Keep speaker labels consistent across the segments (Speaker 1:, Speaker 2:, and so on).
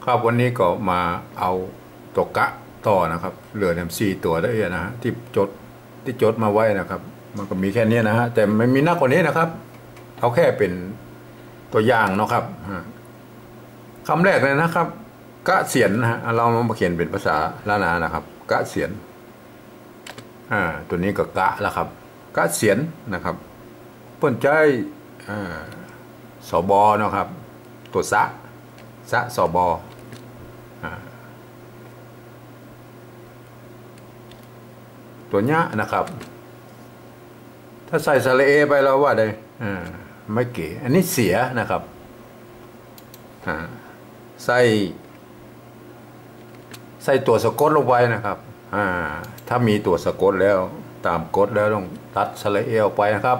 Speaker 1: ครับวันนี้ก็มาเอาตัวกะต่อนะครับเหลือ4ตัวได้นะฮะที่จดมาไว้นะครับมันก็มีแค่นี้นะฮะแต่ไม่มีนักกว่านี้นะครับเอาแค่เป็นตัวอย่างเนาะครับคำแรกเลยนะครับกะเสียนนะฮะเรามาเขียนเป็นภาษาล้านนานะครับกะเสียนตัวนี้ก็กะแล้วครับกะเสียนนะครับเปิ้นใจสบเนาะครับตัวสะสบตัวเนี้ยนะครับถ้าใส่สระเอไปแล้วว่าได้ไม่เก๋อันนี้เสียนะครับใส่ตัวสะกดลงไปนะครับถ้ามีตัวสะกดแล้วตามกฎแล้วต้องตัดสระเอออกไปนะครับ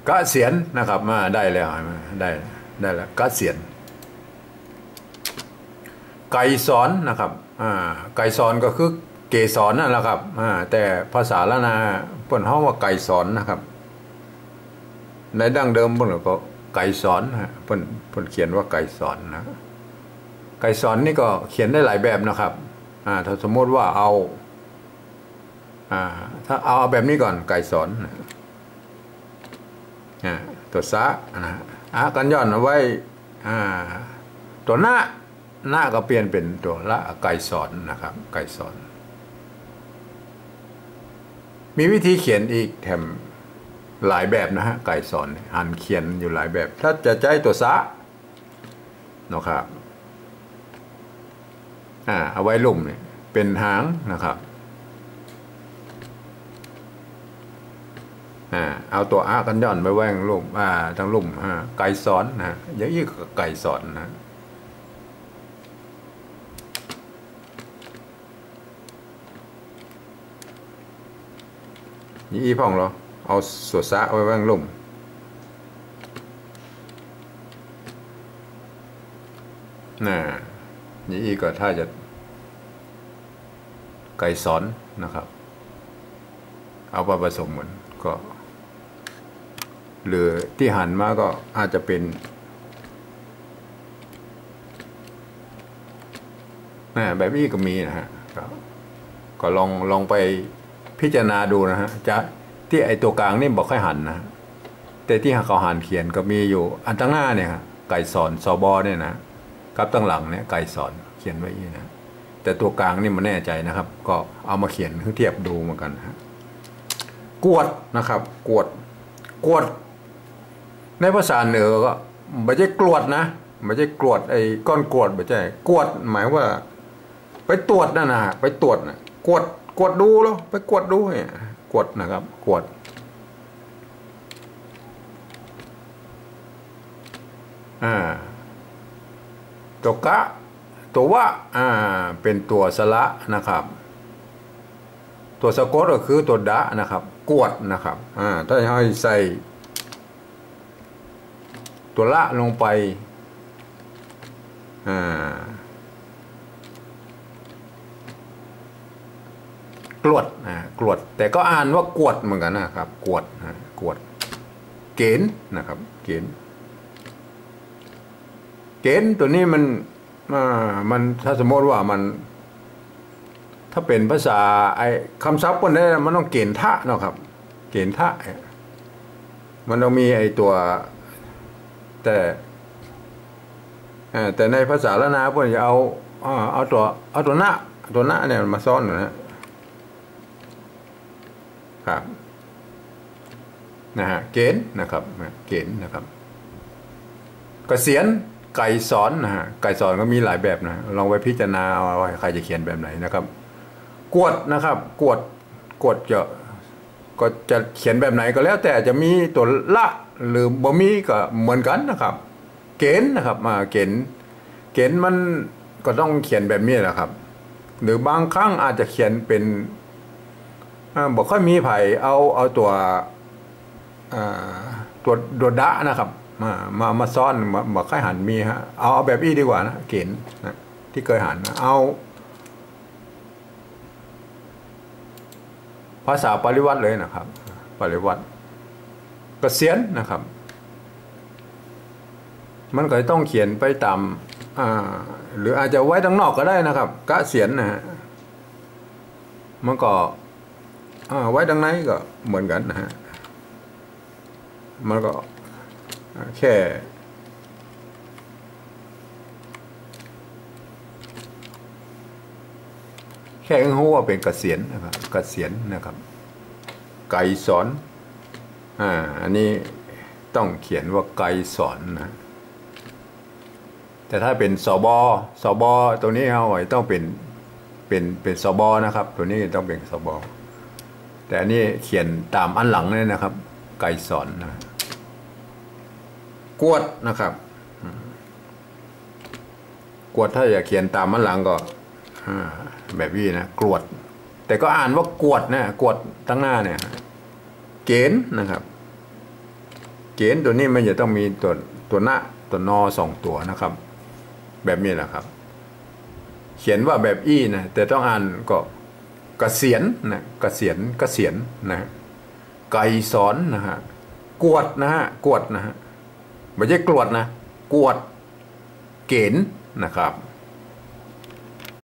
Speaker 1: กะเสียนนะครับมาได้แล้วได้แล้วกะเสียนไก่สอนนะครับไก่สอนก็คือเกสรนั่นแหละครับแต่ภาษาละนาเพิ่นเฮาว่าไก่สอนนะครับในดั้งเดิมเพิ่นก็ไก่สอนเพิ่นเขียนว่าไก่สอนนะไก่สอนนี่ก็เขียนได้หลายแบบนะครับถ้าสมมติว่าเอาถ้าเอาแบบนี้ก่อนไก่สอนตัวซะนะกันย่อนเอาไว้ตัวหน้าก็เปลี่ยนเป็นตัวละไก่สอนนะครับไก่สอนมีวิธีเขียนอีกแถมหลายแบบนะฮะไก่สอนหันเขียนอยู่หลายแบบถ้าจะใช้ตัวซะนะครับเอาไว้ลุ่มเนี่ยเป็นหางนะครับเอาตัวกันย่อนไปแว่งลุ่มทั้งลุ่มไก่สอนนะอย่างนี้ก็ไก่สอนนะนี่พ่องเราเอาสวดซะไว้แว่งลุ่มนี่ก็ถ้าจะไก่สอนนะครับเอาไปผสมเหมือนก็หรือที่หันมาก็อาจจะเป็นแบบนี้ก็มีนะฮะก็ลองไปพิจารณาดูนะฮะจะที่ไอตัวกลางนี่บอกให้หันนะแต่ที่เขาหันเขียนก็มีอยู่อันตั้งหน้าเนี่ยไก่สอนสบเนี่ยนะกับตั้งหลังเนี่ยไก่สอนเขียนไว้นี่นะแต่ตัวกลางนี่มันแน่ใจนะครับก็เอามาเขียนเทียบดูเหมือนกันฮะกวดนะครับกวดในภาษาเหนือก็ไม่ใช่กรวดนะไม่ใช่กรวดไอ้ก้อนกรวดไม่ใช่กวดหมายว่าไปตรวจนั่นนะไปตรวจนะกวดดูแล้วไปกวดดูเนี่ยกวดนะครับกวดตัวกะตัววะเป็นตัวสระนะครับตัวสะกดก็คือตัวดะนะครับกวดนะครับถ้าให้ใส่ตัวละลงไปกรวดแต่ก็อ่านว่ากวดเหมือนกันนะครับกวดเกณฑ์นะครับเกณฑ์ตัวนี้มันถ้าสมมติว่ามันถ้าเป็นภาษาไอ้คำศัพท์พวกนี้มันต้องเกณฑ์ทะเนาะครับเกณฑ์ทะมันต้องมีไอ้ตัวแต่ในภาษาละนาพวกจะเอาตัวหน้าเนี่ยมาซ่อนนะครับนะฮะเกณฑ์นะครับเกณฑ์นะครับเกษียณไก่สอนนะฮะไก่สอนก็มีหลายแบบนะลองไปพิจารณาเอาว่าใครจะเขียนแบบไหนนะครับกวดนะครับกวดก็จะเขียนแบบไหนก็แล้วแต่จะมีตัวละหรือบ่มีก็เหมือนกันนะครับเกณฑ์นะครับเกณฑ์มันก็ต้องเขียนแบบนี้แหละครับหรือบางครั้งอาจจะเขียนเป็นบอกค่อยมีไผ่เอาตัวดะนะครับมาซ้อนบอกค่อยหันมีฮะเอาแบบนี้ดีกว่านะเกณฑ์นะที่เคยหันเอาภาษาปริวัติเลยนะครับปริวัติเกษียณนะครับมันก็ต้องเขียนไปตาม หรืออาจจะไว้ตั้งนอกก็ได้นะครับกะเสียนนะฮะมันก็ไว้ดังไหนก็เหมือนกันนะฮะมันก็แค่รู้ว่าเป็นเกษียณนะครับเกษียณนะครับไกรสอนอันนี้ต้องเขียนว่าไกรสอนนะแต่ถ้าเป็นสบตัวนี้เอาไว้ต้องเป็นสบนะครับตัวนี้ต้องเป็นสบแต่อันนี้เขียนตามอันหลังเลยนะครับไกรสอนนะกวดนะครับกวดถ้าอยากเขียนตามอันหลังก็แบบนี้นะกรวดแต่ก็อ่านว่ากวดนะกวดตั้งหน้าเนี่ยเกณฑ์นะครับเกณฑ์ตัวนี้มันจะต้องมีตัวหน้าตัวนอ2 ตัวนะครับแบบนี้แหละครับเขียนว่าแบบอี้นะแต่ต้องอ่านก็เกษียณนะเกษียณนะไกรสอนนะฮะกวดนะฮะกวดนะฮะไม่ใช่กรวดนะกวดเกณฑ์นะครับ